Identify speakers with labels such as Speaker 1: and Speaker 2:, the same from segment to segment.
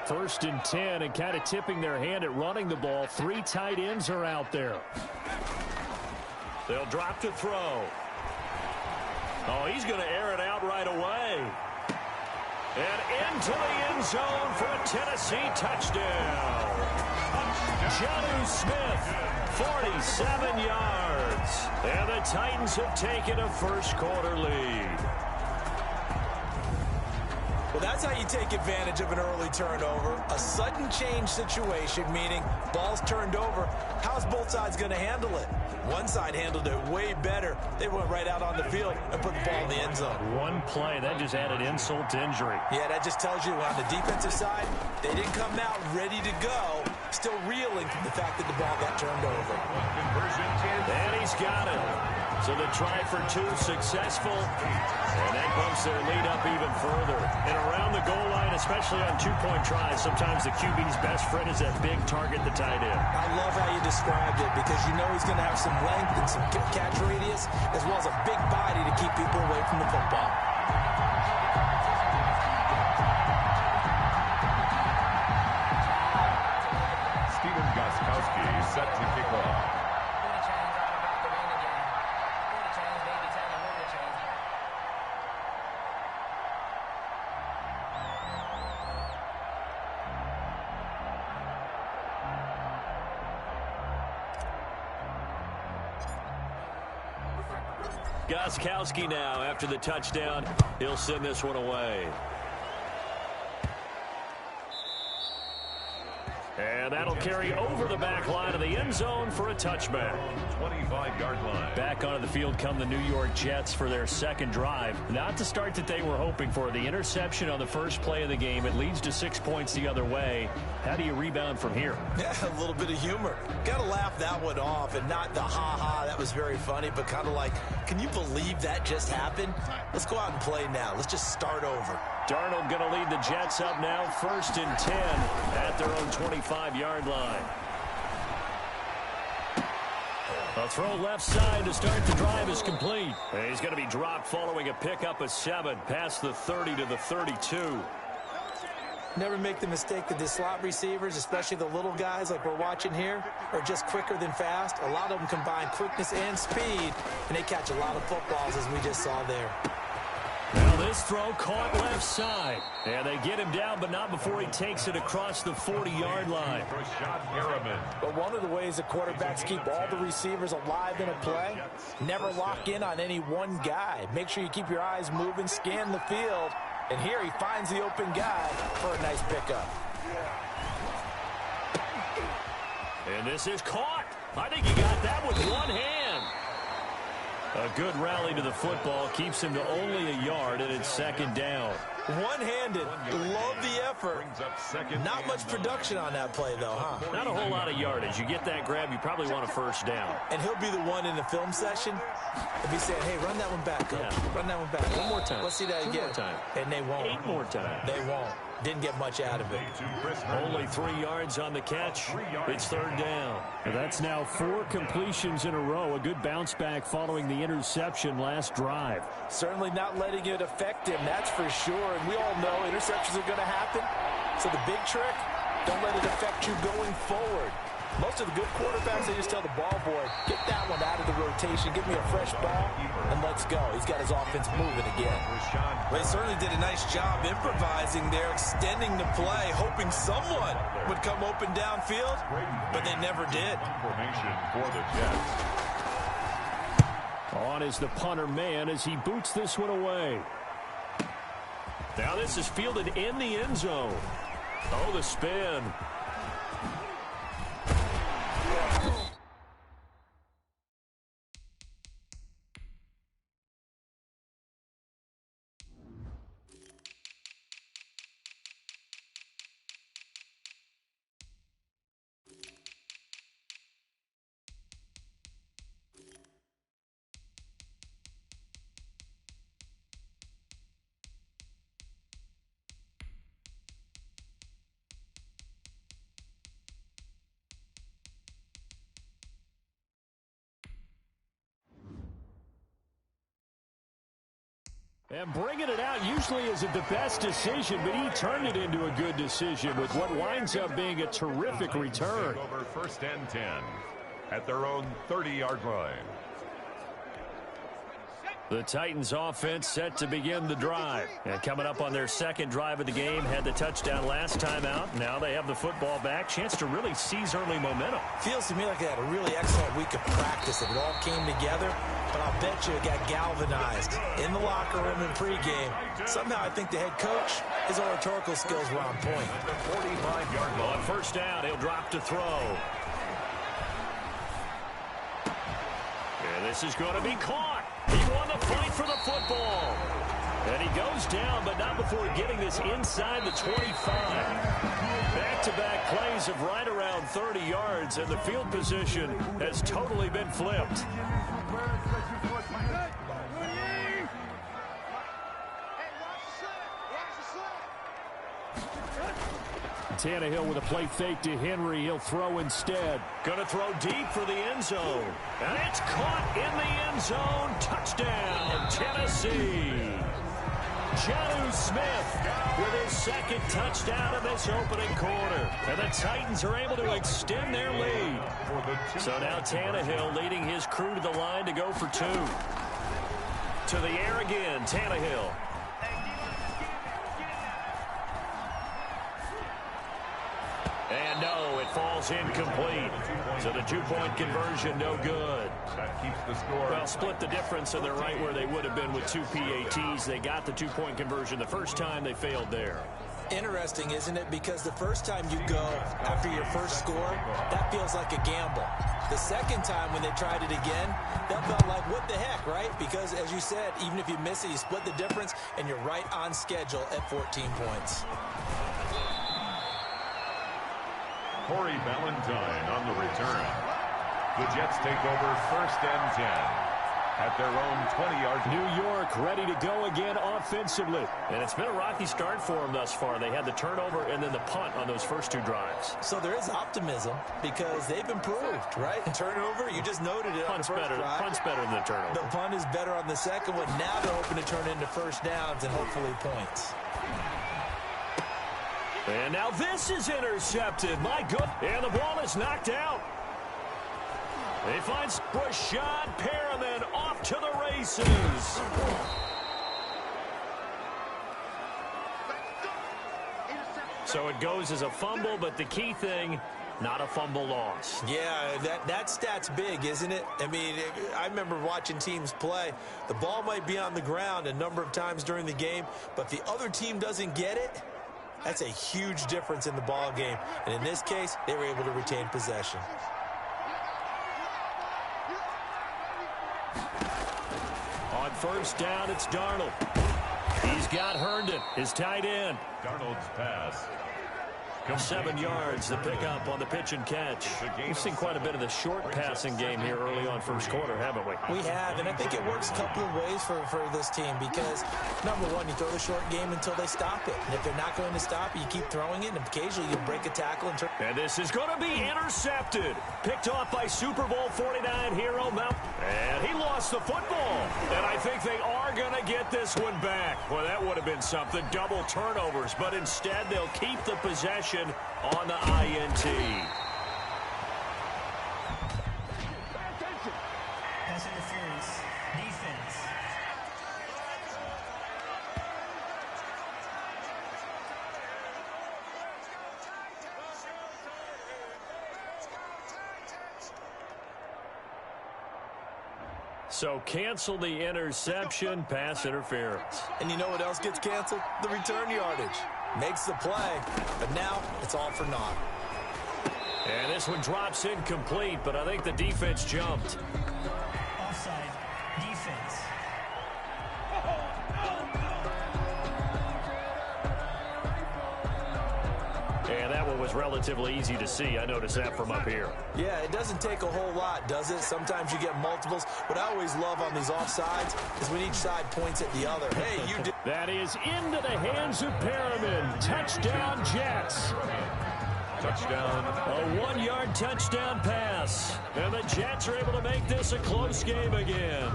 Speaker 1: First and 10, and kind of tipping their hand at running the ball. 3 tight ends are out there. They'll drop to throw. Oh, he's going to air it out right away. And into the end zone for a Tennessee touchdown. Jonnu Smith, 47 yards. And the Titans have taken a first-quarter lead.
Speaker 2: Well, that's how you take advantage of an early turnover. A sudden change situation, meaning ball's turned over. How's both sides going to handle it? One side handled it way better. They went right out on the field and put the ball in the end zone.
Speaker 1: One play, that just added insult to injury.
Speaker 2: Yeah, that just tells you on the defensive side, they didn't come out ready to go, still reeling from the fact that the ball got turned over.
Speaker 1: And he's got it. So the try for 2 successful, and that bumps their lead up even further. And around the goal line, especially on 2-point tries, sometimes the QB's best friend is that big target, the tight end.
Speaker 2: I love how you described it because you know he's going to have some length and some catch radius as well as a big body to keep people away from the football.
Speaker 3: Steven Gostkowski set to kick off.
Speaker 1: Gostkowski now after the touchdown. He'll send this one away. And that'll carry over the back line of the end zone for a touchback.
Speaker 3: 25-yard line.
Speaker 1: Back onto the field come the New York Jets for their second drive. Not the start that they were hoping for. The interception on the first play of the game. It leads to 6 points the other way. How do you rebound from here?
Speaker 2: Yeah, a little bit of humor. Got to laugh that one off and not the ha-ha. That was very funny, but kind of like, can you believe that just happened? Let's go out and play now. Let's just start over.
Speaker 1: Darnold going to lead the Jets up now, 1st and 10 at their own 25-yard line. A throw left side to start the drive is complete. And he's going to be dropped following a pickup of 7 past the 30 to the 32.
Speaker 2: Never make the mistake that the slot receivers, especially the little guys like we're watching here, are just quicker than fast. A lot of them combine quickness and speed, and they catch a lot of footballs as we just saw there.
Speaker 1: Now this throw caught left side. And they get him down, but not before he takes it across the 40-yard line.
Speaker 2: But one of the ways the quarterbacks keep all the receivers alive in a play, never lock in on any one guy. Make sure you keep your eyes moving, scan the field. And here he finds the open guy for a nice pickup.
Speaker 1: And this is caught. I think he got that with one hand. A good rally to the football keeps him to only a yard, and it's 2nd down.
Speaker 2: One-handed. Love the effort. Not much production on that play, though, huh?
Speaker 1: Not a whole lot of yardage. You get that grab, you probably want a 1st down.
Speaker 2: And he'll be the one in the film session. He'll be saying, hey, run that one back, Coach. Yeah. Run that one back.
Speaker 1: One more time.
Speaker 2: Let's see that again.
Speaker 1: 2 more time.
Speaker 2: And they won't.
Speaker 1: 8 more times.
Speaker 2: They won't. Didn't get much out of it.
Speaker 1: Only 3 yards on the catch. It's 3rd down. That's now 4 completions in a row. A good bounce back following the interception last drive.
Speaker 2: Certainly not letting it affect him, that's for sure. And we all know interceptions are going to happen. So the big trick, don't let it affect you going forward. Most of the good quarterbacks, they just tell the ball boy, get that one out of the rotation, give me a fresh ball, and let's go. He's got his offense moving again. Well, he certainly did a nice job improvising there, extending the play, hoping someone would come open downfield, but they never did.
Speaker 3: Formation for the Jets.
Speaker 1: On is the punter man as he boots this one away. Now this is fielded in the end zone. Oh, the spin. And bringing it out usually isn't the best decision, but he turned it into a good decision with what winds up being a terrific return.
Speaker 3: Over 1st and 10 at their own 30-yard line.
Speaker 1: The Titans offense set to begin the drive. And coming up on their second drive of the game, had the touchdown last time out. Now they have the football back. Chance to really seize early momentum.
Speaker 2: Feels to me like they had a really excellent week of practice. It all came together, but I'll bet you it got galvanized in the locker room in pregame. Somehow I think the head coach, his oratorical skills were on point.
Speaker 3: At the 45-yard line.
Speaker 1: On first down, he'll drop to throw. And this is going to be caught. He won the fight for the football. And he goes down, but not before getting this inside the 25. Back-to-back plays of right around 30 yards, and the field position has totally been flipped. Tannehill with a play fake to Henry. He'll throw instead. Going to throw deep for the end zone. And it's caught in the end zone. Touchdown, Tennessee. Jonnu Smith with his second touchdown in this opening quarter. And the Titans are able to extend their lead. So now Tannehill leading his crew to the line to go for two. To the air again, Tannehill. And no, it falls incomplete. So the two-point conversion, no good.
Speaker 3: That keeps the score.
Speaker 1: Well, split the difference, and they're right where they would have been with two PATs. They got the two-point conversion the first time. They failed there.
Speaker 2: Interesting, isn't it? Because the first time you go after your first score, that feels like a gamble. The second time when they tried it again, that felt like, what the heck, right? Because, as you said, even if you miss it, you split the difference, and you're right on schedule at 14 points.
Speaker 3: Corey Valentine on the return. The Jets take over 1st and 10 at their own 20-yard line.
Speaker 1: New York ready to go again offensively. And it's been a rocky start for them thus far. They had the turnover and then the punt on those first two drives.
Speaker 2: So there is optimism because they've improved, right? Turnover, you just noted it on the first drive.
Speaker 1: Punt's better than the turnover.
Speaker 2: The punt is better on the second one. Now they're hoping to turn into first downs and hopefully points.
Speaker 1: And now this is intercepted. My good. And the ball is knocked out. They find Rashad Perriman off to the races. So it goes as a fumble, but the key thing, not a fumble loss.
Speaker 2: Yeah, that stat's big, isn't it? I mean, I remember watching teams play. The ball might be on the ground a number of times during the game, but if the other team doesn't get it, that's a huge difference in the ball game. And in this case, they were able to retain possession.
Speaker 1: On first down, it's Darnold. He's got Herndon, his tight end.
Speaker 3: Darnold's pass.
Speaker 1: 7 yards, the pickup on the pitch and catch. We've seen quite a bit of the short passing game here early on first quarter, haven't we?
Speaker 2: We have, and I think it works a couple of ways for this team because, number one, you throw the short game until they stop it. And if they're not going to stop it, you keep throwing it, and occasionally you break a tackle.
Speaker 1: And this is going to be intercepted. Picked off by Super Bowl 49 hero Mount. And he lost the football. And I think they are going to get this one back. Well, that would have been something. Double turnovers. But instead, they'll keep the possession on the INT.
Speaker 4: Pass interference. Defense.
Speaker 1: So cancel the interception, pass interference.
Speaker 2: And you know what else gets canceled? The return yardage. Makes the play, but now it's all for naught.
Speaker 1: And this one drops incomplete, but I think the defense jumped.
Speaker 4: Offside. Defense.
Speaker 1: And that one was relatively easy to see. I noticed that from up here.
Speaker 2: Yeah, it doesn't take a whole lot, does it? Sometimes you get multiples. What I always love on these offsides is when each side points at the other. Hey, you did.
Speaker 1: That is into the hands of Perriman. Touchdown, Jets.
Speaker 3: Touchdown.
Speaker 1: A 1-yard touchdown pass. And the Jets are able to make this a close game again.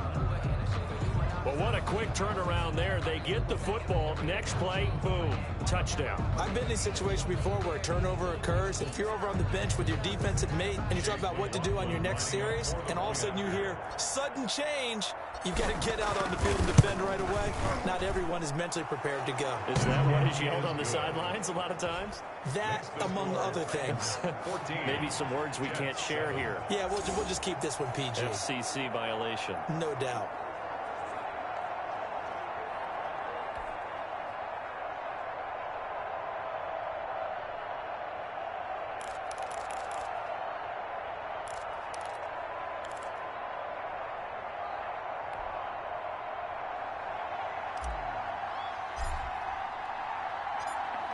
Speaker 1: Well, what a quick turnaround there. They get the football. Next play, boom, touchdown.
Speaker 2: I've been in a situation before where a turnover occurs, and if you're over on the bench with your defensive mate and you talk about what to do on your next series, and all of a sudden you hear sudden change, you've got to get out on the field and defend right away. Not everyone is mentally prepared to go.
Speaker 1: Is that what is yelled on the sidelines a lot of times?
Speaker 2: That, among other things.
Speaker 1: Maybe some words we can't share here.
Speaker 2: Yeah, we'll just keep this one PG.
Speaker 1: FCC violation.
Speaker 2: No doubt.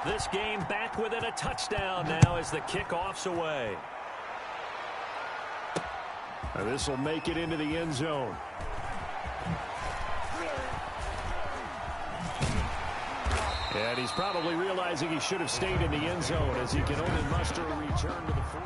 Speaker 1: This game back within a touchdown now as the kickoff's away. And this will make it into the end zone. And he's probably realizing he should have stayed in the end zone as he can only muster a return to the foot.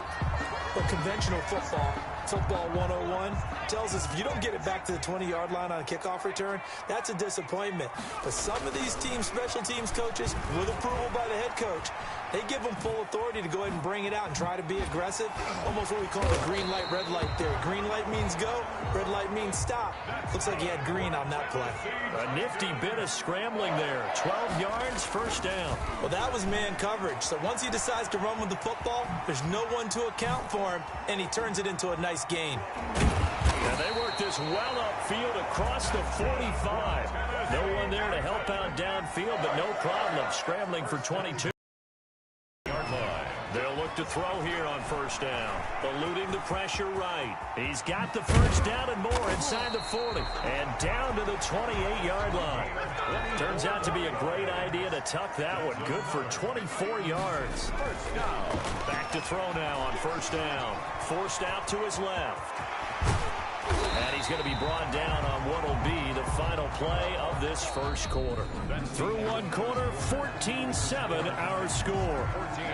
Speaker 2: Well, conventional football 101, tells us if you don't get it back to the 20-yard line on a kickoff return, that's a disappointment. But some of these teams, special teams coaches, with approval by the head coach, they give them full authority to go ahead and bring it out and try to be aggressive. Almost what we call the green light, red light theory. Green light means go, red light means stop. Looks like he had green on that play.
Speaker 1: A nifty bit of scrambling there. 12 yards, first down.
Speaker 2: Well, that was man coverage. So once he decides to run with the football, there's no one to account for him, and he turns it into a nice gain.
Speaker 1: And they work this well upfield across the 45. No one there to help out downfield, but no problem scrambling for 22. They'll look to throw here on first down. Eluding the pressure right. He's got the first down and more inside the 40. And down to the 28-yard line. Turns out to be a great idea to tuck that one. Good for 24 yards. Back to throw now on first down. Forced out to his left. And he's going to be brought down on what will be the final play of this first quarter. Through one quarter, 14-7 our score.
Speaker 3: 14,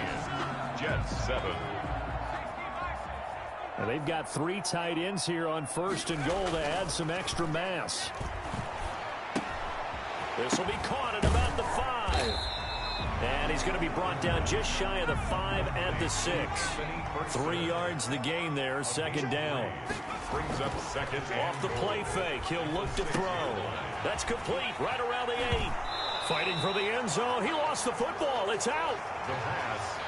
Speaker 3: Jets 7.
Speaker 1: And they've got 3 tight ends here on first and goal to add some extra mass. This will be caught at about the 5. And he's going to be brought down just shy of the 5 at the 6. 3 yards the gain there, second down.
Speaker 3: Brings up second.
Speaker 1: Off the play fake, he'll look to throw. That's complete, right around the 8. Fighting for the end zone. He lost the football. It's out.
Speaker 3: The pass.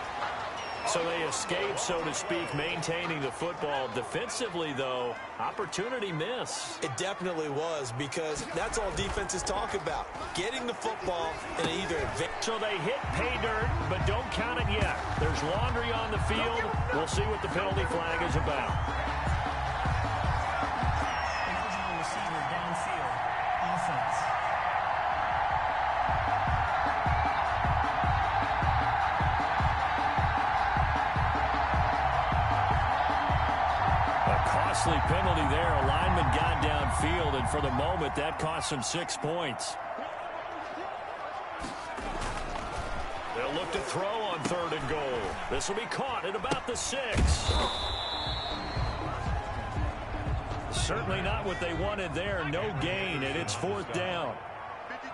Speaker 1: So they escape, so to speak, maintaining the football. Defensively, though, opportunity miss.
Speaker 2: It definitely was, because that's all defenses talk about. Getting the football and either advance.
Speaker 1: So they hit pay dirt, but don't count it yet. There's laundry on the field. We'll see what the penalty flag is about.
Speaker 4: Eligible receiver downfield. Offense.
Speaker 1: Costly penalty there. A lineman got downfield, and for the moment, that cost him 6 points. They'll look to throw on third and goal. This will be caught at about the 6. Certainly not what they wanted there. No gain, and it's fourth down.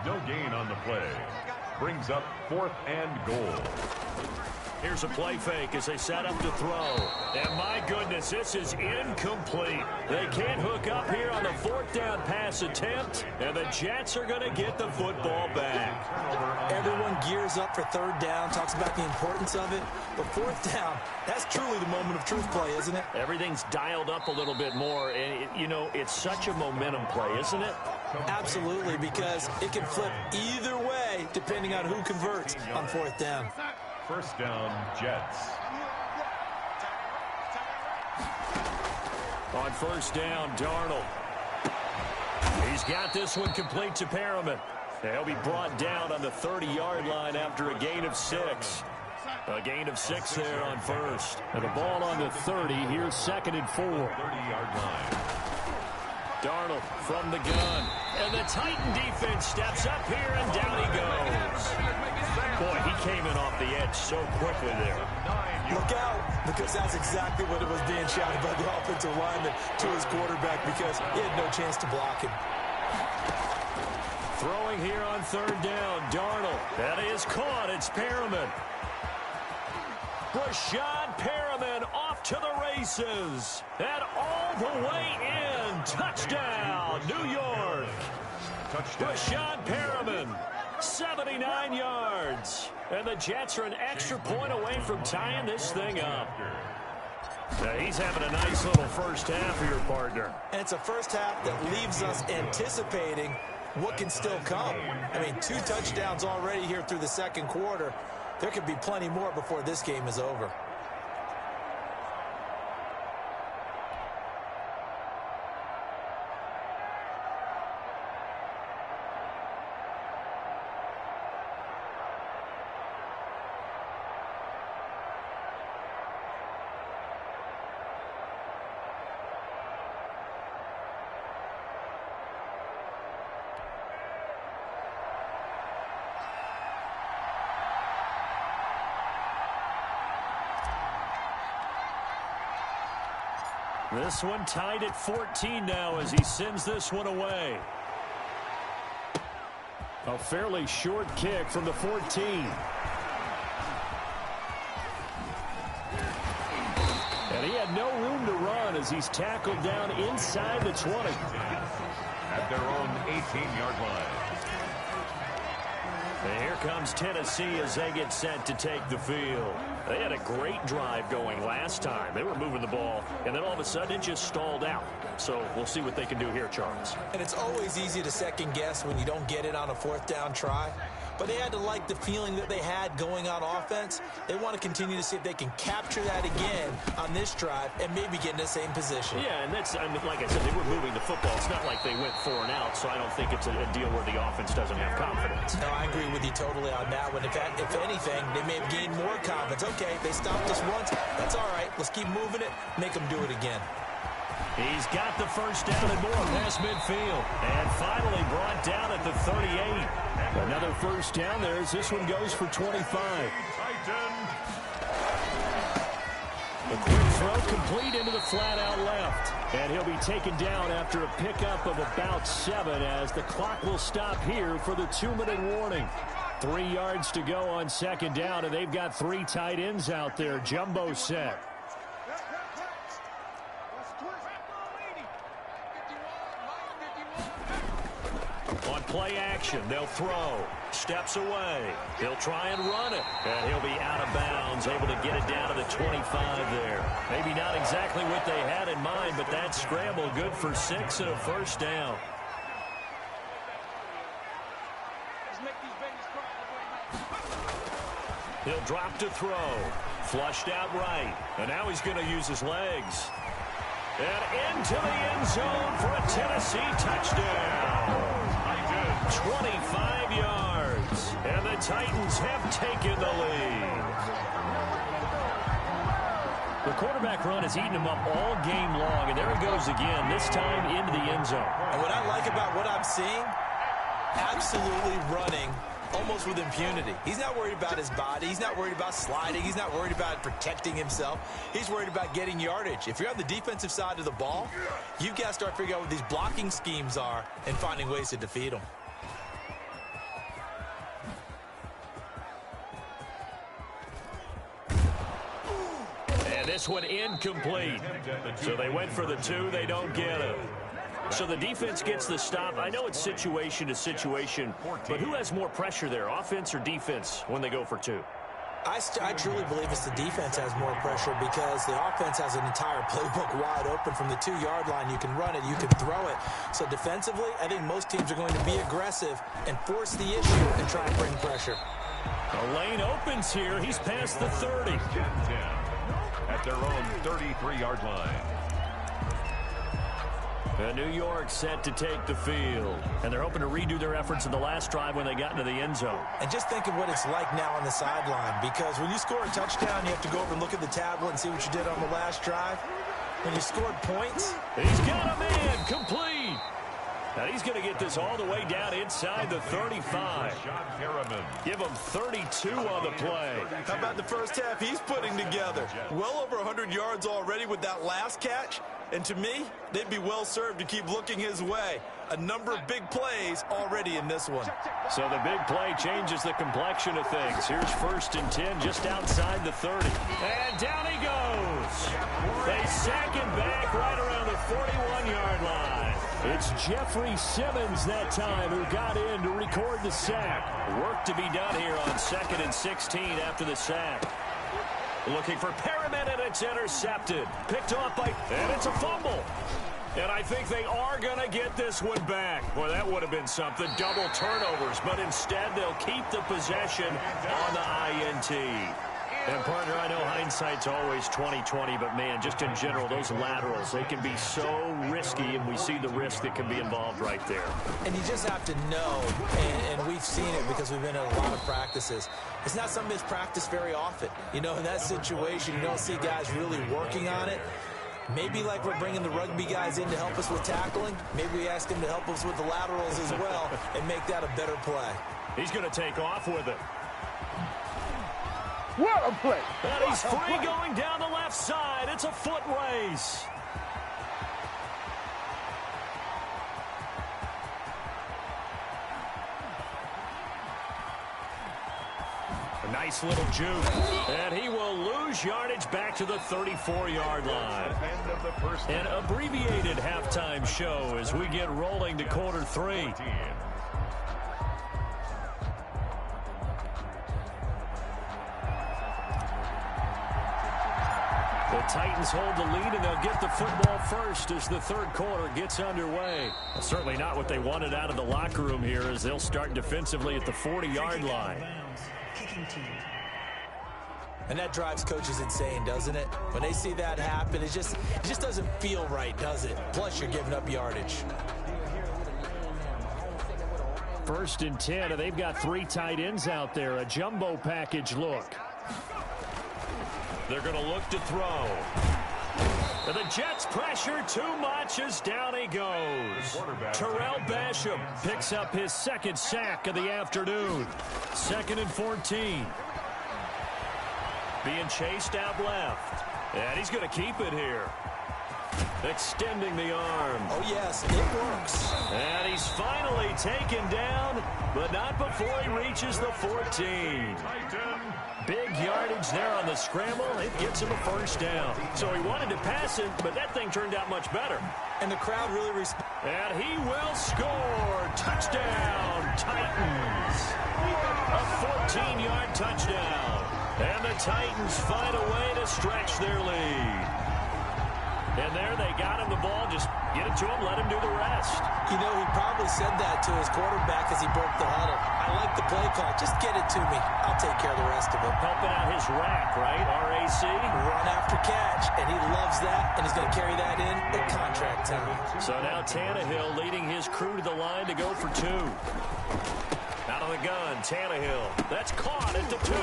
Speaker 3: No gain on the play. Brings up 4th and goal.
Speaker 1: Here's a play fake as they set up to throw. And my goodness, this is incomplete. They can't hook up here on the 4th down pass attempt, and the Jets are going to get the football back.
Speaker 2: Everyone gears up for third down, talks about the importance of it. But fourth down, that's truly the moment of truth play, isn't it?
Speaker 1: Everything's dialed up a little bit more, and, you know, it's such a momentum play, isn't it?
Speaker 2: Absolutely, because it can flip either way depending on who converts on fourth down.
Speaker 3: First down, Jets.
Speaker 1: On first down, Darnold. He's got this one complete to Perriman. He'll be brought down on the 30-yard line after a gain of 6. A gain of 6 there on first. And the ball on the 30. Here's second and 4.
Speaker 3: 30-yard line.
Speaker 1: Darnold from the gun. And the Titan defense steps up here, and down he goes. Boy, he came in off the edge so quickly there.
Speaker 2: Look out, because that's exactly what it was being shouted by the offensive lineman to his quarterback, because he had no chance to block him.
Speaker 1: on third down. Darnold. That is caught. It's Perriman. Rashad Perriman off to the races. And all the way in. Touchdown, New York. Touchdown. Rashad Perriman, 79 yards. And the Jets are an extra point away from tying this thing up. Now he's having a nice little first half for your partner.
Speaker 2: And it's a first half that leaves us anticipating what can still come. I mean, 2 touchdowns already here through the second quarter. There could be plenty more before this game is over.
Speaker 1: This one tied at 14 now as he sends this one away. A fairly short kick from the 14. And he had no room to run as he's tackled down inside the 20.
Speaker 3: At their own 18-yard line.
Speaker 1: And here comes Tennessee as they get set to take the field. They had a great drive going last time. They were moving the ball, and then all of a sudden it just stalled out. So we'll see what they can do here, Charles.
Speaker 2: And it's always easy to second guess when you don't get it on a 4th down try. But they had to like the feeling that they had going on offense. They want to continue to see if they can capture that again on this drive and maybe get in the same position.
Speaker 1: Yeah, and that's, I mean, like I said, they were moving the football. It's not like they went 4 and out, so I don't think it's a deal where the offense doesn't have confidence.
Speaker 2: No, I agree with you totally on that one. In fact, if anything, they may have gained more confidence. Okay, they stopped us once. That's all right. Let's keep moving it. Make them do it again.
Speaker 1: He's got the first down and more past midfield. And finally brought down at the 38. Another first down there as this one goes for 25. The quick throw complete into the flat out left. And he'll be taken down after a pickup of about 7 as the clock will stop here for the 2-minute warning. 3 yards to go on second down, and they've got 3 tight ends out there. Jumbo set. On play action, they'll throw. Steps away. He'll try and run it. And he'll be out of bounds, able to get it down to the 25 there. Maybe not exactly what they had in mind, but that scramble good for 6 and a first down. He'll drop to throw. Flushed out right. And now he's going to use his legs. And into the end zone for a Tennessee touchdown. 25 yards. And the Titans have taken the lead. The quarterback run has eaten him up all game long. And there he goes again, this time into the end zone.
Speaker 2: And what I like about what I'm seeing, absolutely running almost with impunity. He's not worried about his body. He's not worried about sliding. He's not worried about protecting himself. He's worried about getting yardage. If you're on the defensive side of the ball, you've got to start figuring out what these blocking schemes are and finding ways to defeat them.
Speaker 1: And this one incomplete. So they went for the 2. They don't get it. So the defense gets the stop. I know it's situation to situation, but who has more pressure there, offense or defense, when they go for 2?
Speaker 2: I truly believe it's the defense has more pressure because the offense has an entire playbook wide open from the 2-yard line. You can run it, you can throw it. So defensively, I think most teams are going to be aggressive and force the issue and try and bring pressure.
Speaker 1: The lane opens here. He's past the 30.
Speaker 3: At their own 33-yard line.
Speaker 1: And New York set to take the field. And they're hoping to redo their efforts in the last drive when they got into the end zone.
Speaker 2: And just think of what it's like now on the sideline, because when you score a touchdown, you have to go over and look at the tablet and see what you did on the last drive. When you scored points.
Speaker 1: He's got a man complete. And he's going to get this all the way down inside the 35. Give him 32 on the play.
Speaker 2: How about the first half he's putting together? Well over 100 yards already with that last catch. And to me, they'd be well served to keep looking his way. A number of big plays already in this one.
Speaker 1: So the big play changes the complexion of things. Here's 1st and 10 just outside the 30. And down he goes. They sack him back right around the 41-yard line. It's Jeffrey Simmons that time who got in to record the sack. Work to be done here on 2nd and 16 after the sack. Looking for Perriman, and it's intercepted. Picked off by, and it's a fumble. And I think they are going to get this one back. Boy, that would have been something. Double turnovers, but instead they'll keep the possession on the INT. And, partner, I know hindsight's always 20/20, but, man, just in general, those laterals, they can be so risky, and we see the risk that can be involved right there.
Speaker 2: And you just have to know, and we've seen it because we've been in a lot of practices. It's not something that's practiced very often. You know, in that situation, you don't see guys really working on it. Maybe like we're bringing the rugby guys in to help us with tackling. Maybe we ask them to help us with the laterals as well and make that a better play.
Speaker 1: He's going to take off with it.
Speaker 5: What a play!
Speaker 1: And he's free going down the left side. It's a foot race. A nice little juke. And he will lose yardage back to the 34-yard line. An abbreviated halftime show as we get rolling to quarter 3. The Titans hold the lead, and they'll get the football first as the third quarter gets underway. Well, certainly not what they wanted out of the locker room here as they'll start defensively at the 40-yard line.
Speaker 2: And that drives coaches insane, doesn't it? When they see that happen, it just doesn't feel right, does it? Plus, you're giving up yardage.
Speaker 1: 1st and 10, and they've got 3 tight ends out there. A jumbo package look. They're going to look to throw. And the Jets pressure too much as down he goes. Terrell Basham picks up his 2nd sack of the afternoon. 2nd and 14. Being chased out left. And he's going to keep it here. Extending the arm.
Speaker 2: Oh, yes, it works.
Speaker 1: And he's finally taken down, but not before he reaches the 14. Big yardage there on the scramble. It gets him a 1st down. So he wanted to pass it, but that thing turned out much better.
Speaker 2: And the crowd really respects.
Speaker 1: And he will score. Touchdown, Titans. A 14-yard touchdown. And the Titans find a way to stretch their lead. And there they got him the ball. Just get it to him, let him do the rest.
Speaker 2: You know, he probably said that to his quarterback as he broke the huddle. I like the play call. Just get it to me. I'll take care of the rest of it.
Speaker 1: Helping out his rack, right? RAC.
Speaker 2: Run after catch. And he loves that. And he's going to carry that in at contract time.
Speaker 1: So now Tannehill leading his crew to the line to go for 2. Out of the gun, Tannehill. That's caught at the 2.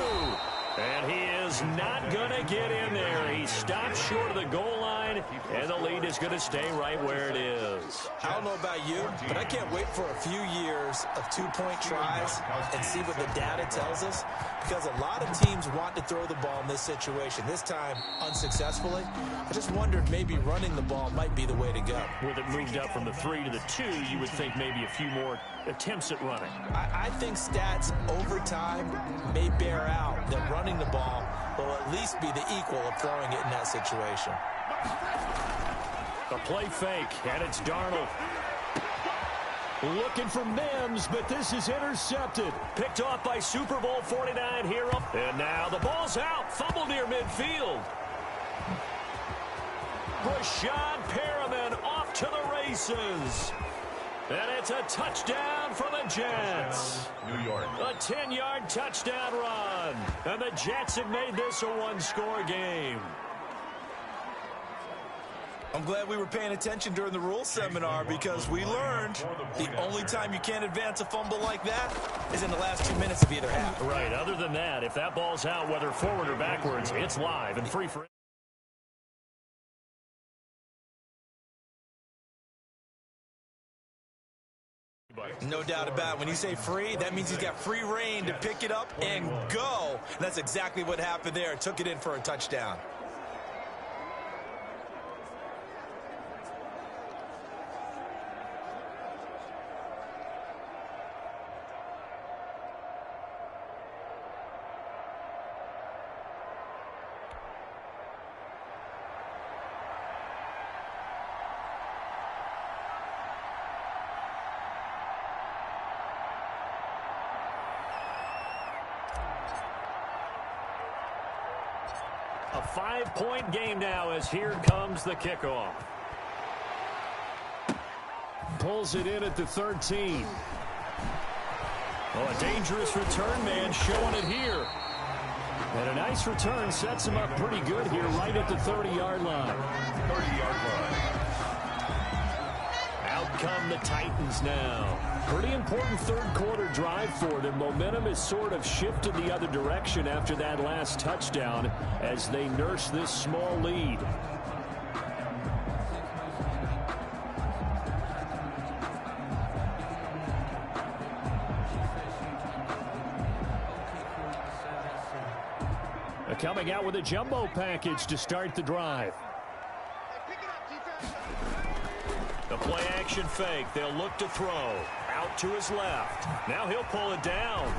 Speaker 1: And he is not going to get in there. He stops short of the goal line, and the lead is going to stay right where it is.
Speaker 2: I don't know about you, but I can't wait for a few years of 2-point tries and see what the data tells us, because a lot of teams want to throw the ball in this situation, this time unsuccessfully. I just wondered maybe running the ball might be the way to go.
Speaker 1: With it moved up from the 3 to the 2, you would think maybe a few more attempts at running.
Speaker 2: I think stats over time may bear out that running the ball will at least be the equal of throwing it in that situation.
Speaker 1: A play fake, and it's Darnold. Looking for Mims, but this is intercepted. Picked off by Super Bowl 49 hero. And now the ball's out. Fumble near midfield. Rashad Perriman off to the races. And it's a touchdown for the Jets.
Speaker 3: New York.
Speaker 1: A 10-yard touchdown run. And the Jets have made this a one-score game.
Speaker 2: I'm glad we were paying attention during the rules seminar, because we learned the only time you can't advance a fumble like that is in the last 2 minutes of either half.
Speaker 1: Right. Other than that, if that ball's out, whether forward or backwards, it's live and free for
Speaker 2: No doubt about it. When you say free, that means he's got free reign to pick it up and go. And that's exactly what happened there. Took it in for a touchdown.
Speaker 1: A 5-point game now as here comes the kickoff. Pulls it in at the 13. Oh, a dangerous return man showing it here. And a nice return sets him up pretty good here right at the 30-yard line.
Speaker 3: 30-yard line.
Speaker 1: Out come the Titans now. Pretty important third-quarter drive for them. Momentum has sort of shifted the other direction after that last touchdown as they nurse this small lead. Coming out with a jumbo package to start the drive. The play action fake. They'll look to throw. Out to his left. Now he'll pull it down.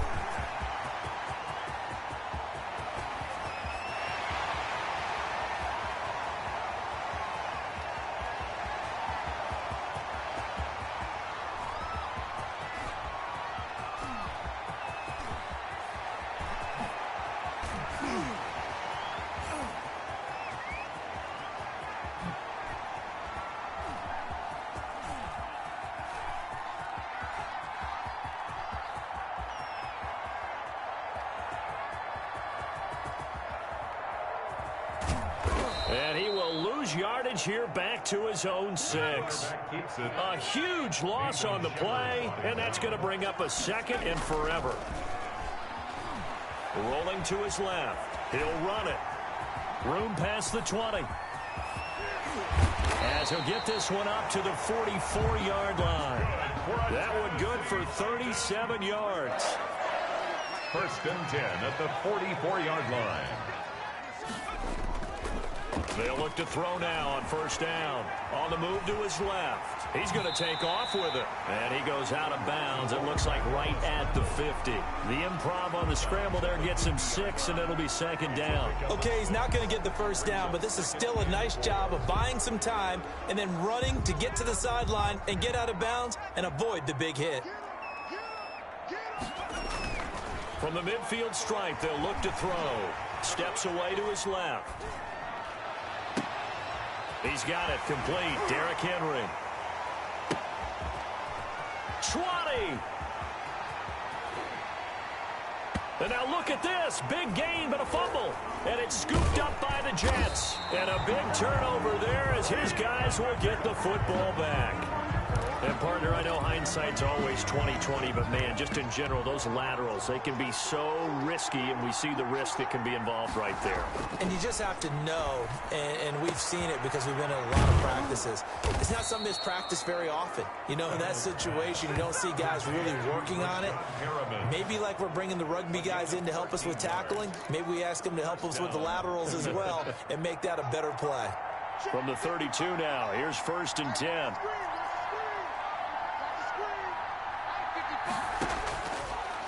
Speaker 1: And he will lose yardage here back to his own 6. A huge loss on the play, and that's going to bring up a second and forever. Rolling to his left. He'll run it. Room past the 20. As he'll get this one up to the 44-yard line. That one good for 37 yards.
Speaker 3: First and 10 at the 44-yard line.
Speaker 1: They'll look to throw now on first down. On the move to his left. He's going to take off with it. And he goes out of bounds. It looks like right at the 50. The improv on the scramble there gets him 6, and it'll be second down.
Speaker 2: Okay, he's not going to get the first down, but this is still a nice job of buying some time and then running to get to the sideline and get out of bounds and avoid the big hit.
Speaker 1: From the midfield stripe, they'll look to throw. Steps away to his left. He's got it complete. Derrick Henry. 20. And now look at this. Big gain, but a fumble. And it's scooped up by the Jets. And a big turnover there as his guys will get the football back. And, partner, I know hindsight's always 20/20, but, man, just in general, those laterals, they can be so risky, and we see the risk that can be involved right there.
Speaker 2: And you just have to know, and we've seen it because we've been in a lot of practices. It's not something that's practiced very often. You know, in that situation, you don't see guys really working on it. Maybe like we're bringing the rugby guys in to help us with tackling. Maybe we ask them to help us with the laterals as well and make that a better play.
Speaker 1: From the 32 now, here's first and 10.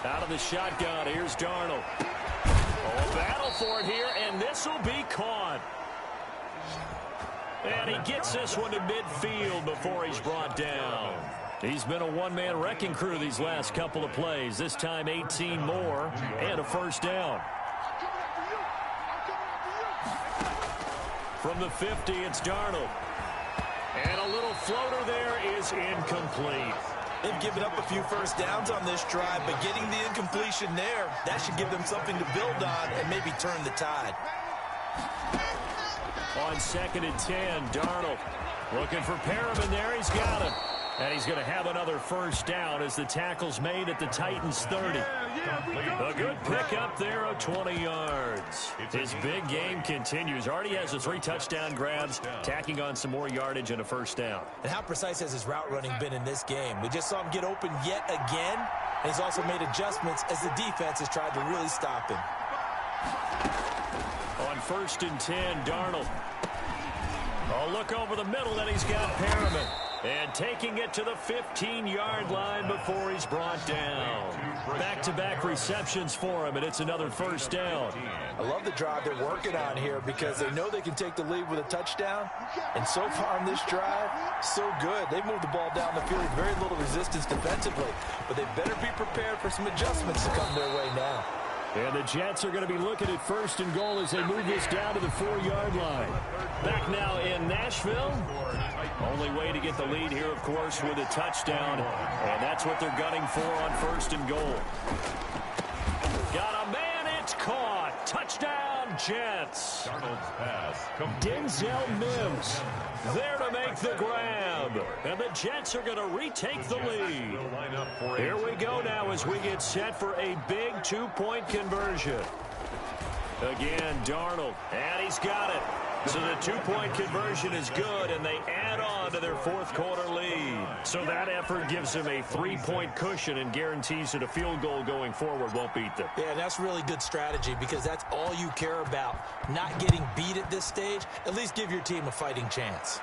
Speaker 1: Out of the shotgun, here's Darnold. Oh, battle for it here, and this will be caught. And he gets this one to midfield before he's brought down. He's been a one-man wrecking crew these last couple of plays. This time 18 more and a first down. From the 50, it's Darnold. And a little floater there is incomplete.
Speaker 2: They've given up a few first downs on this drive, but getting the incompletion there, that should give them something to build on and maybe turn the tide.
Speaker 1: On second and 10, Darnold looking for Perriman there. He's got him. And he's going to have another first down as the tackle's made at the Titans' 30. A good pickup there of 20 yards. His big game continues. Already has the 3 touchdown grabs, tacking on some more yardage and a first down.
Speaker 2: And how precise has his route running been in this game? We just saw him get open yet again, and he's also made adjustments as the defense has tried to really stop him.
Speaker 1: On first and 10, Darnold. Oh, look over the middle, and he's got Perriman. And taking it to the 15-yard line before he's brought down. Back-to-back receptions for him, and it's another first down.
Speaker 2: I love the drive they're working on here because they know they can take the lead with a touchdown. And so far on this drive, so good. They've moved the ball down the field with very little resistance defensively. But they better be prepared for some adjustments to come their way now.
Speaker 1: And the Jets are going to be looking at 1st and goal as they move this down to the 4-yard line. Back now in Nashville. Only way to get the lead here, of course, with a touchdown. And that's what they're gunning for on 1st and goal. Got a man, it's caught. Touchdown, Jets.
Speaker 3: Darnold's pass.
Speaker 1: Denzel Mims there to make the grab. And the Jets are going to retake the lead. Here we go now as we get set for a big 2-point conversion. Again, Darnold, and he's got it. So the 2-point conversion is good, and they add on to their 4th quarter lead. So that effort gives them a 3-point cushion and guarantees that a field goal going forward won't beat them.
Speaker 2: Yeah, that's really good strategy because that's all you care about. Not getting beat at this stage. At least give your team a fighting chance.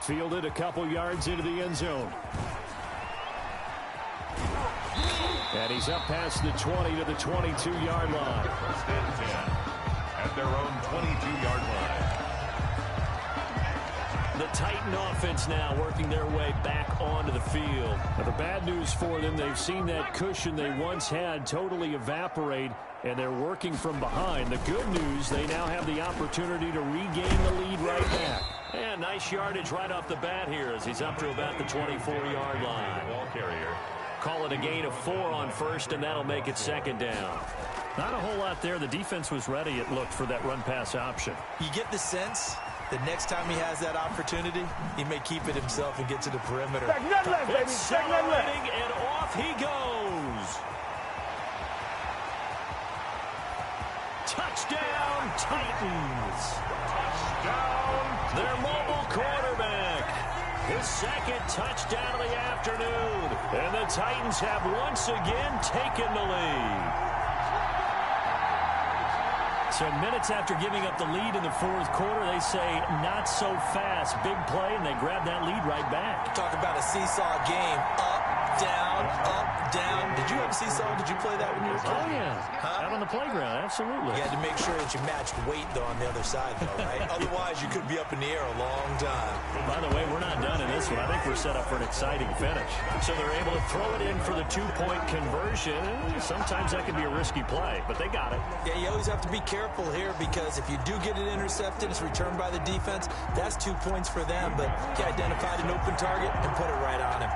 Speaker 1: Fielded a couple yards into the end zone. And he's up past the 20 to the 22-yard line.
Speaker 3: 1st and 10 at their own 22-yard line.
Speaker 1: The Titan offense now working their way back onto the field. Now, the bad news for them, they've seen that cushion they once had totally evaporate, and they're working from behind. The good news, they now have the opportunity to regain the lead right back. And nice yardage right off the bat here as he's up to about the 24-yard line.
Speaker 3: Ball carrier.
Speaker 1: Call it a gain of 4 on 1st, and that'll make it 2nd down. Not a whole lot there. The defense was ready, it looked, for that run-pass option.
Speaker 2: You get the sense that next time he has that opportunity, he may keep it himself and get to the perimeter.
Speaker 1: Accelerating, and off he goes. Touchdown, Titans.
Speaker 3: Touchdown.
Speaker 1: Their mobile quarterback. His 2nd touchdown of the afternoon. And the Titans have once again taken the lead. So minutes after giving up the lead in the 4th quarter, they say not so fast. Big play, and they grab that lead right back.
Speaker 2: Talk about a seesaw game. Up, down, up, down. Did you have a seesaw? Did you play that when you were a kid?
Speaker 1: Oh, yeah. Out on the playground, absolutely.
Speaker 2: You had to make sure that you matched weight, though, on the other side, though, right? Otherwise, you could be up in the air a long time.
Speaker 1: By the way, we're not done in this one. I think we're set up for an exciting finish. So they're able to throw it in for the 2-point conversion. Sometimes that can be a risky play, but they got it.
Speaker 2: Yeah, you always have to be careful here because if you do get it intercepted, it's returned by the defense. That's 2 points for them, but he identified an open target and put it right on him.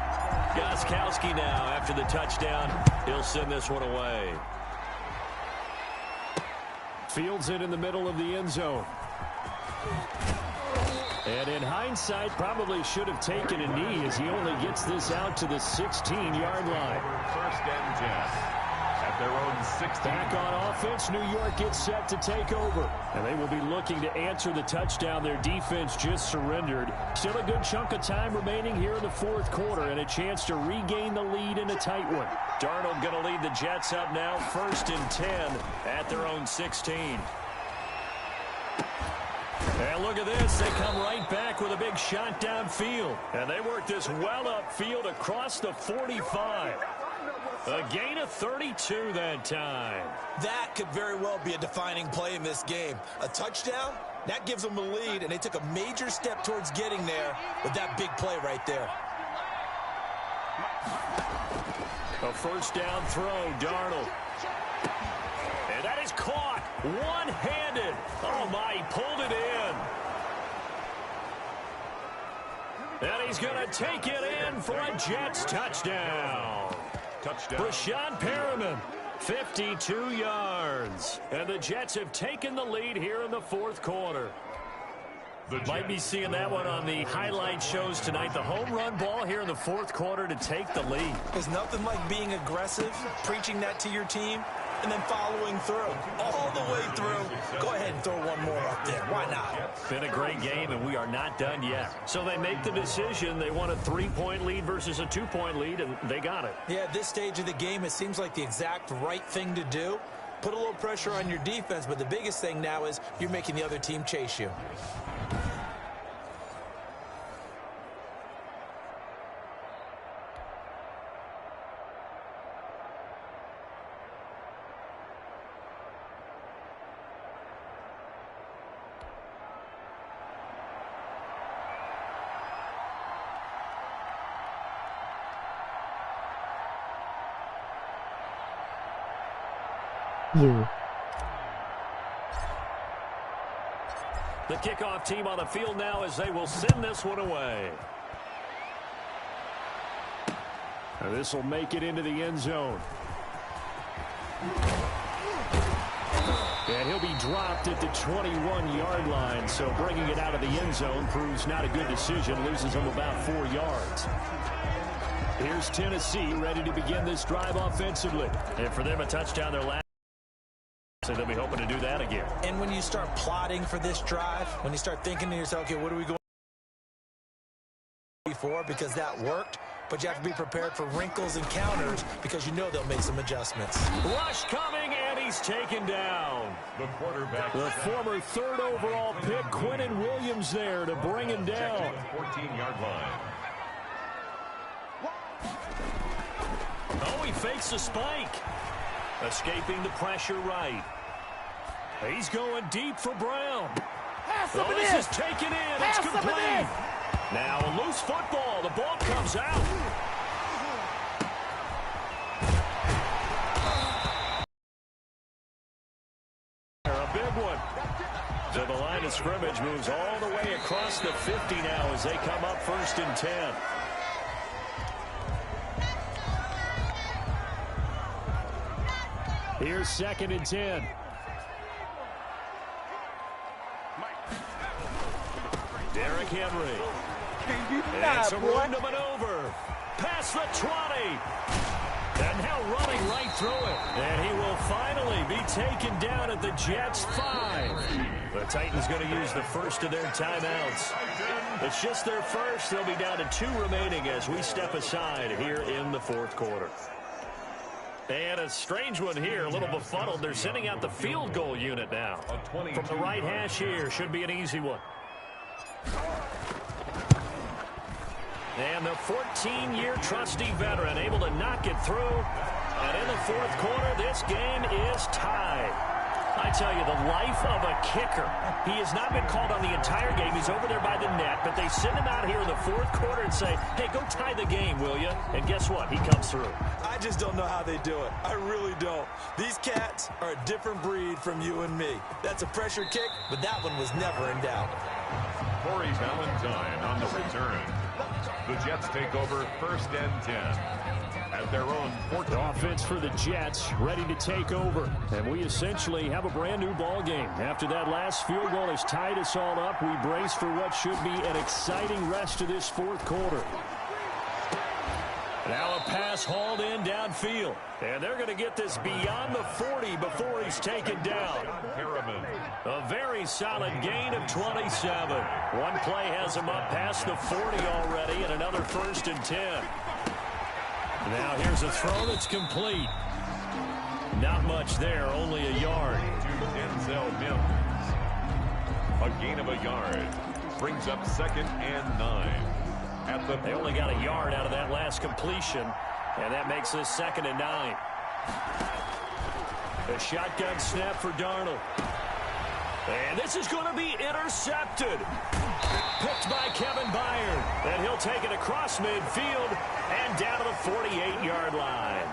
Speaker 1: Gostkowski now, after the touchdown, he'll send this one away. Fields it in the middle of the end zone. And in hindsight, probably should have taken a knee as he only gets this out to the 16-yard line.
Speaker 3: 1st and 10 at their own 16.
Speaker 1: Back on offense, New York gets set to take over. And they will be looking to answer the touchdown their defense just surrendered. Still a good chunk of time remaining here in the 4th quarter and a chance to regain the lead in a tight one. Darnold going to lead the Jets up now, 1st and 10 at their own 16. And look at this. They come right back with a big shot downfield. And they work this well upfield across the 45. A gain of 32 that time.
Speaker 2: That could very well be a defining play in this game. A touchdown, that gives them a lead, and they took a major step towards getting there with that big play right there.
Speaker 1: A 1st down throw, Darnold. And that is caught one-handed. Oh, my, he pulled it in. And he's going to take it in for a Jets touchdown. Brashad Perriman, 52 yards. And the Jets have taken the lead here in the 4th quarter. Might be seeing that one on the highlight shows tonight. The home run ball here in the 4th quarter to take the lead.
Speaker 2: There's nothing like being aggressive, preaching that to your team, and then following through. All the way through. Go ahead and throw one more up there. Why not?
Speaker 1: Been a great game, and we are not done yet. So they make the decision. They want a 3-point lead versus a 2-point lead, and they got it.
Speaker 2: Yeah, at this stage of the game, it seems like the exact right thing to do. Put a little pressure on your defense, but the biggest thing now is you're making the other team chase you.
Speaker 5: Yeah.
Speaker 1: The kickoff team on the field now as they will send this one away. This will make it into the end zone. And he'll be dropped at the 21-yard line, so bringing it out of the end zone proves not a good decision, loses him about 4 yards. Here's Tennessee ready to begin this drive offensively. And for them, a touchdown their last. So they'll be hoping to do that again.
Speaker 2: And when you start plotting for this drive, when you start thinking to yourself, okay, what are we going for? Because that worked. But you have to be prepared for wrinkles and counters because you know they'll make some adjustments.
Speaker 1: Rush coming, and he's taken down.
Speaker 3: The quarterback.
Speaker 1: The former 3rd overall pick, Quentin Williams, there to bring him down.
Speaker 3: 14-yard line.
Speaker 1: Oh, he fakes a spike. Escaping the pressure right. He's going deep for Brown. Oh, this is taken in. It's complete. Now a loose football. The ball comes out. A big one. So the line of scrimmage moves all the way across the 50 now as they come up 1st and 10. Here's 2nd and 10. Derrick Henry. And some room to maneuver. Past the 20. And now running right through it. And he will finally be taken down at the Jets' 5. The Titans going to use the first of their timeouts. It's just their first. They'll be down to 2 remaining as we step aside here in the 4th quarter. And a strange one here, a little befuddled. They're sending out the field goal unit now. From the right hash here, should be an easy one. And the 14-year trusty veteran able to knock it through. And in the 4th quarter, this game is tied. I tell you, the life of a kicker. He has not been called on the entire game. He's over there by the net, but they send him out here in the 4th quarter and say, hey, go tie the game, will you? And guess what? He comes through.
Speaker 2: I just don't know how they do it. I really don't. These cats are a different breed from you and me. That's a pressure kick, but that one was never in doubt.
Speaker 3: Corey Valentine on the return. The Jets take over 1st and 10. At their own 14.
Speaker 1: Offense for the Jets ready to take over. And we essentially have a brand new ball game. After that last field goal has tied us all up, we brace for what should be an exciting rest of this 4th quarter. Now a pass hauled in downfield. And they're going to get this beyond the 40 before he's taken down. A very solid gain of 27. One play has him up past the 40 already, and another 1st and 10. Now here's a throw that's complete. Not much there, only a yard.
Speaker 3: To Denzel Mims. A gain of a yard. Brings up 2nd and 9.
Speaker 1: They only got a yard out of that last completion, and that makes this 2nd and 9. A shotgun snap for Darnold. And this is going to be intercepted. Picked by Kevin Byard. And he'll take it across midfield and down to the 48-yard line.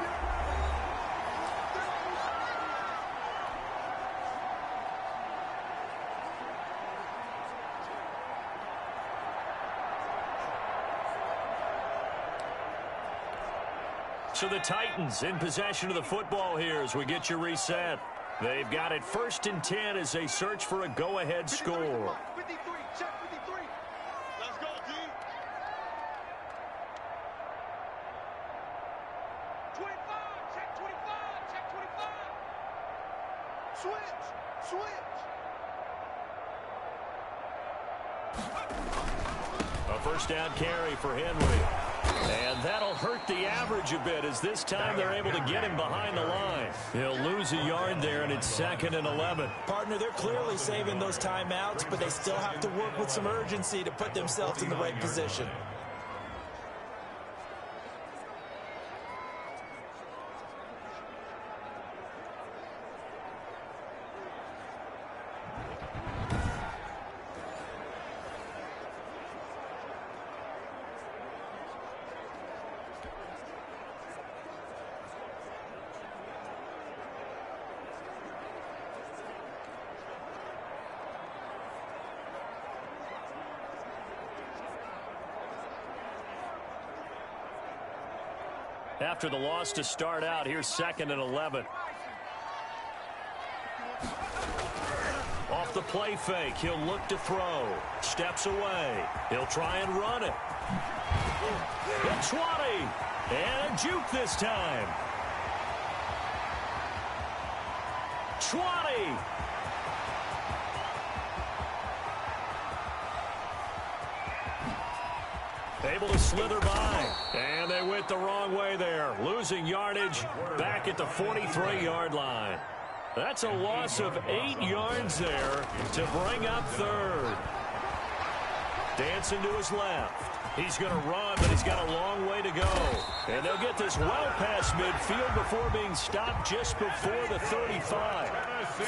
Speaker 1: So the Titans in possession of the football here as we get you reset. They've got it 1st and 10 as they search for a go-ahead score.
Speaker 6: 53, check 53. Let's go, D. 25, check 25, check 25. Switch, switch.
Speaker 1: A 1st down carry for Henry. And that'll hurt the average a bit as this time they're able to get him behind the line. He'll lose a yard there, and it's 2nd and 11.
Speaker 2: Partner, they're clearly saving those timeouts, but they still have to work with some urgency to put themselves in the right position.
Speaker 1: after the loss to start out. Here's 2nd and 11. Off the play fake, he'll look to throw. Steps away. He'll try and run it. The 20. And a juke this time. 20. Able to slither by. And they went the wrong way there. Losing yardage back at the 43-yard line. That's a loss of 8 yards there to bring up 3rd. Dancing to his left. He's going to run, but he's got a long way to go. And they'll get this well past midfield before being stopped just before the 35.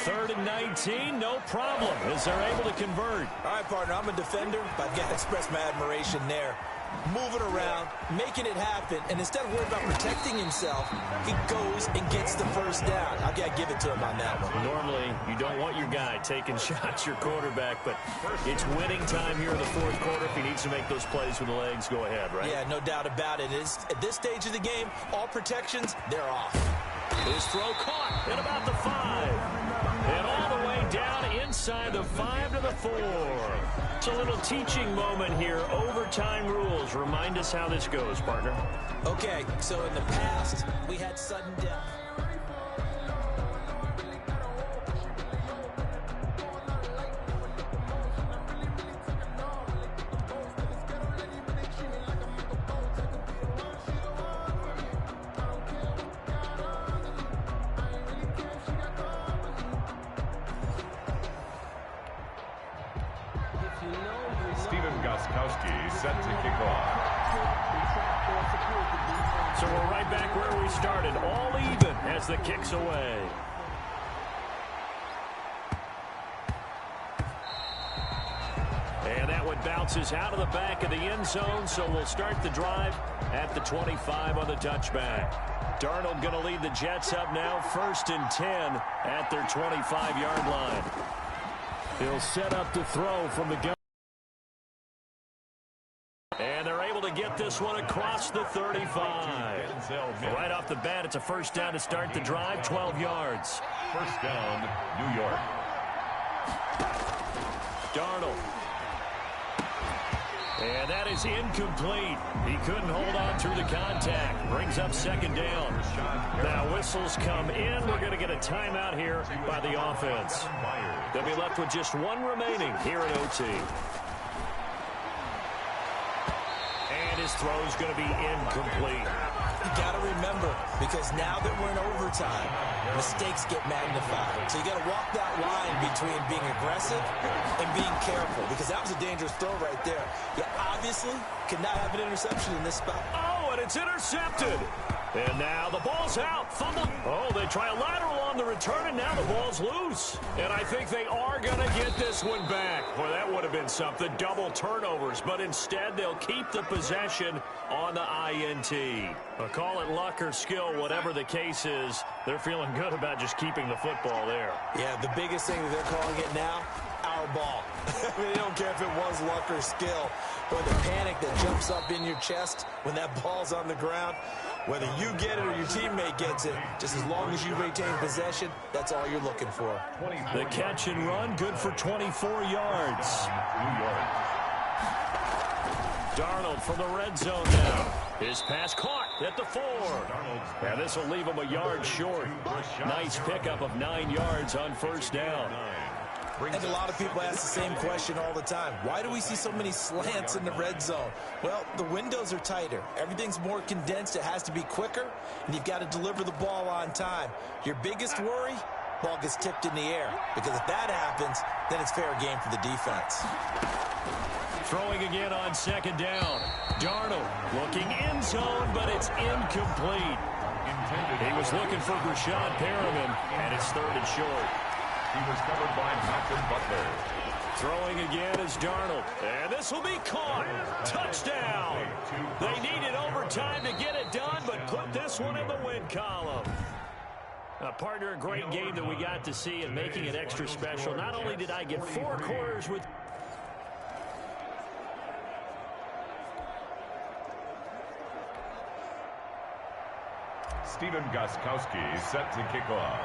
Speaker 1: 3rd and 19, no problem, as they're able to convert.
Speaker 2: All right, partner, I'm a defender, but I've got to express my admiration there. Moving around, making it happen, and instead of worrying about protecting himself, he goes and gets the first down. I've got to give it to him on that one.
Speaker 1: Normally, you don't want your guy taking shots, your quarterback, but it's winning time here in the 4th quarter. If he needs to make those plays with the legs, go ahead, right?
Speaker 2: Yeah, no doubt about it. At this stage of the game, all protections, they're off.
Speaker 1: His throw caught at about the 5. And all the way down inside the 5 to the 4. It's a little teaching moment here. Overtime rules. Remind us how this goes, partner.
Speaker 2: Okay, so in the past, we had sudden death.
Speaker 3: Set to kick off.
Speaker 1: So we're right back where we started, all even as the kick's away. And that one bounces out of the back of the end zone, so we'll start the drive at the 25 on the touchback. Darnold going to lead the Jets up now, 1st and 10 at their 25-yard line. He'll set up to throw from the gun. And they're able to get this one across the 35. Right off the bat, it's a first down to start the drive, 12 yards.
Speaker 3: First down, New York.
Speaker 1: Darnold. And that is incomplete. He couldn't hold on through the contact. Brings up 2nd down. Now whistles come in. We're going to get a timeout here by the offense. They'll be left with just 1 remaining here at OT. And his throw is going to be incomplete.
Speaker 2: You got to remember, because now that we're in overtime, mistakes get magnified. So you got to walk that line between being aggressive and being careful, because that was a dangerous throw right there. You obviously cannot have an interception in this spot.
Speaker 1: Oh, and it's intercepted. And now the ball's out. Fumble. Oh, they try a lateral on the return, and now the ball's loose. And I think they are going to get this one back. Boy, that would have been something. Double turnovers. But instead, they'll keep the possession on the INT. Call it luck or skill, whatever the case is. They're feeling good about just keeping the football there.
Speaker 2: Yeah, the biggest thing that they're calling it now, our ball. I mean, they don't care if it was luck or skill, but the panic that jumps up in your chest when that ball's on the ground, whether you get it or your teammate gets it, just as long as you retain possession, that's all you're looking for.
Speaker 1: The catch and run, good for 24 yards.
Speaker 3: New York.
Speaker 1: Darnold from the red zone now. His pass caught at the 4. And this will leave him a yard short. Nice pickup of 9 yards on first down.
Speaker 2: And a lot of people ask the same question all the time. Why do we see so many slants in the red zone? Well, the windows are tighter. Everything's more condensed. It has to be quicker, and you've got to deliver the ball on time. Your biggest worry? Ball gets tipped in the air. Because if that happens, then it's fair game for the defense.
Speaker 1: Throwing again on 2nd down. Darnold looking in zone, but it's incomplete. He was looking for Brashad Perriman, and it's 3rd and short.
Speaker 3: He was covered by Malcolm Butler.
Speaker 1: Throwing again is Darnold. And this will be caught. Touchdown. They needed overtime to get it done, but put this one in the win column. Partner, a great game that we got to see and making it extra special. Not only did I get 4 quarters with...
Speaker 3: Stephen Gostkowski set to kick off.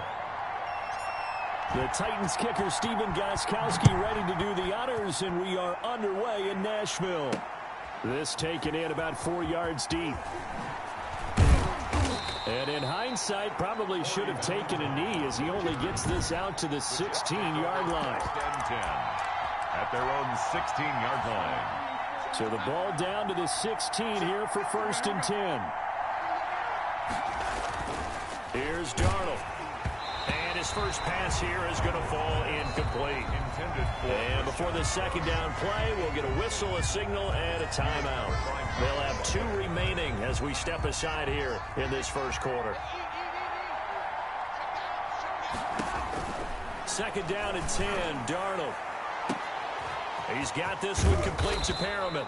Speaker 1: The Titans kicker Stephen Gostkowski ready to do the honors, and we are underway in Nashville. This taken in about 4 yards deep. And in hindsight, probably should have taken a knee as he only gets this out to the 16-yard line.
Speaker 3: At their own 16-yard line.
Speaker 1: So the ball down to the 16 here for 1st and 10. Here's Darnold. And his first pass here is going to fall incomplete. And before the second down play, we'll get a whistle, a signal, and a timeout. They'll have 2 remaining as we step aside here in this first quarter. Second down and 10, Darnold. He's got this one complete to Perriman.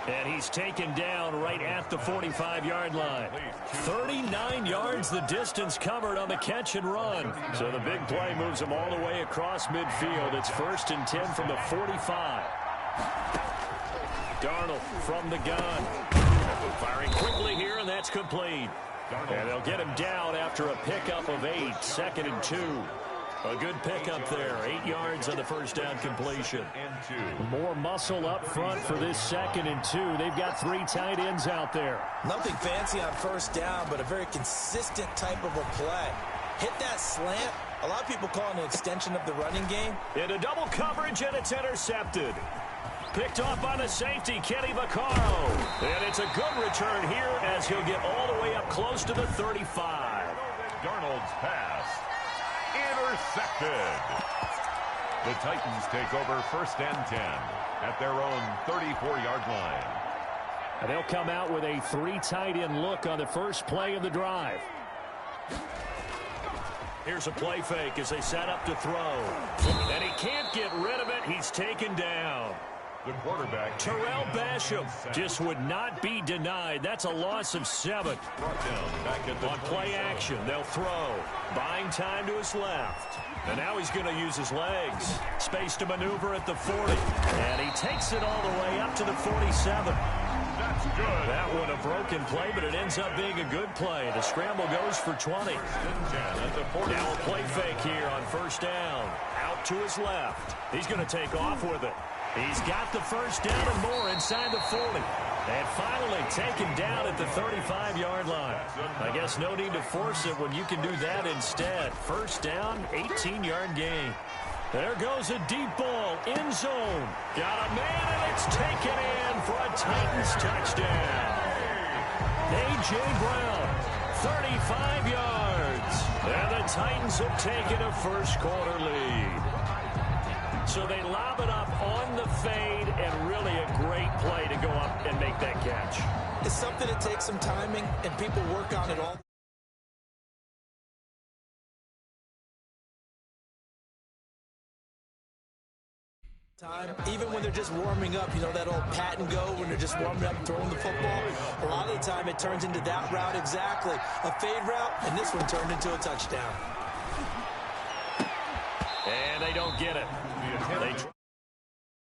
Speaker 1: And he's taken down right at the 45-yard line. 39 yards the distance covered on the catch and run. So the big play moves him all the way across midfield. It's 1st and 10 from the 45. Darnold from the gun. Firing quickly here, and that's complete. And they'll get him down after a pickup of 8. 2nd and 2. A good pickup there. 8 yards on the first down completion. More muscle up front for this 2nd and 2. They've got 3 tight ends out there.
Speaker 2: Nothing fancy on first down, but a very consistent type of a play. Hit that slant. A lot of people call it an extension of the running game.
Speaker 1: Into double coverage, and it's intercepted. Picked off by the safety, Kenny Vaccaro. And it's a good return here as he'll get all the way up close to the 35.
Speaker 3: Darnold's pass. Intercepted. The Titans take over 1st and 10 at their own 34-yard line.
Speaker 1: And they'll come out with a 3 tight end look on the first play of the drive. Here's a play fake as they set up to throw. And he can't get rid of it. He's taken down.
Speaker 3: The quarterback,
Speaker 1: Terrell Basham, just would not be denied. That's a loss of 7. On play action, they'll throw. Buying time to his left. And now he's going to use his legs. Space to maneuver at the 40. And he takes it all the way up to the 47.
Speaker 3: That's good.
Speaker 1: That one a broken play, but it ends up being a good play. The scramble goes for 20. Now a play fake here on first down. Out to his left. He's going to take off with it. He's got the first down and more inside the 40. And finally taken down at the 35-yard line. I guess no need to force it when you can do that instead. First down, 18-yard gain. There goes a deep ball, end zone. Got a man, and it's taken in for a Titans touchdown. A.J. Brown, 35 yards. And the Titans have taken a first quarter lead. So they lob it up on the fade, and really a great play to go up and make that catch.
Speaker 2: It's something that takes some timing, and people work on it all time. Even when they're just warming up, you know, that old pat and go when they're just warming up and throwing the football. A lot of the time it turns into that route exactly. A fade route, and this one turned into a touchdown.
Speaker 1: And they don't get it. They